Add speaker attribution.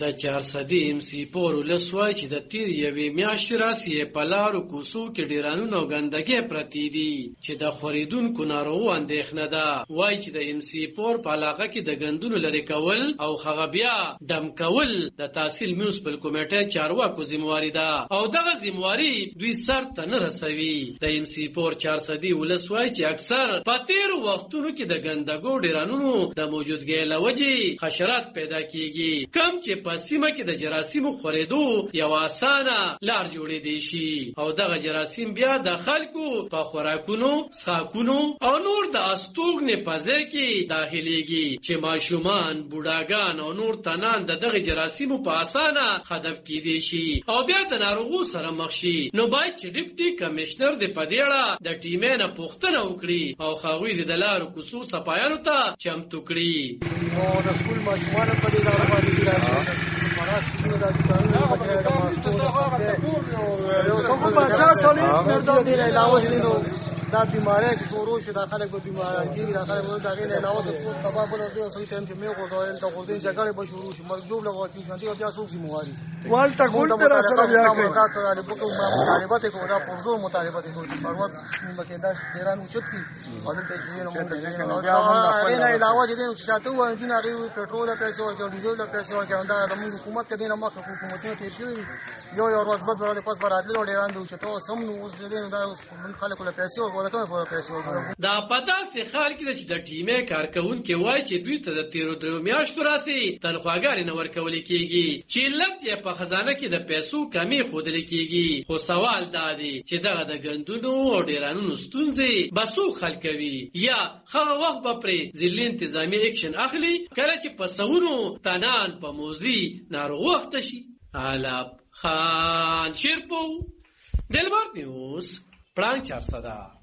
Speaker 1: د 400 ام سی پور ولسوای چې د تیر یوې میاشتې راسي په لارو کوڅو کې ډیرانونه او ګندګي پرتی دي چې د خوریدونکو ناروغ اندېښنه ده. وای چې د ام سی پور په علاقه کې د ګندونو لري کول او هغه بیا دم کول د تحصیل میونسپل کمیټې چارواکو ذمہواری ده او دغه ذمہواری دوی سر ته نه رسوي. د ام سی پور 400 ولسوای چې اکثر په تیر وختونو کې د ګندګو ډیرانونو د موجودګۍ لوجې حشرات پیدا کیږي کم چې په سیمه کې د جراثیمو خورېدو یو اسانه لار جوړې دي شي او دغه جراثیم بیا د خلکو په خوراکونو، څښاکونو او نور د استوګنې په ځای کې داخليږي چې ماشومان، بوډاګان او نور تنان د دغه جراثیمو په اسانه هدف کېدي شي او بیا د ناروغو سره مخ شي. نو باید چې ډیپټي کمشنر د پدېړه د ټیمې نه پوښتنه وکړي او هغوی د لارو کوڅو صفایانو ته چمتو کړي.
Speaker 2: نو د سکول ماشومان په دې لار باندې مراد شنو د قانون په اړه ماستو یو څو په 50 سالي مردا دی علاوه دي دا بیماری کې شروع شي د خلک په بیماری کې د خلک په دغه نه علاوه د سبب له دې سوي ټیم چې مې غوډول ته غوډین ځګړې به شروع شي مرجوب لګو چې شانتي بیا څوک ذمہواری
Speaker 3: والته ګول پر سره بیا کوي
Speaker 2: دا ته د بوکو مطالبه ته کومه پرزو مطالبه ته کوي پروت مکه دا ډیران اوچت کی او د تجزیه نه نه علاوه دې چې شاته و چې نه غوي پټرول پیسې او ډیزل پیسې او دا د حکومت کې نه مخه حکومتونه ته پیږي یو ورځ بعد ورته پس براتلو ډیران دوی چې ته سم نو اوس دې دا خلکو له پیسې
Speaker 1: دا پتا سي خال کې چې د ټیمې کارکونکو وای چې دوی ته د 13 میاشتو راسي تنخواګانې نه ورکول کیږي چې لفظ یې په خزانه کې د پیسو کمی خودل کیږي. خو سوال دا دی چې دغه د ګندونو او ډیرانونو ستونزې بسو خلکوي یا هغه وخت به پرې ځلې انتظامی اکشن اخلي کله چې په سونو تنان په موزي ناروغ وخت شي. علب خان شیرپو دلبر نیوز پړانګ 400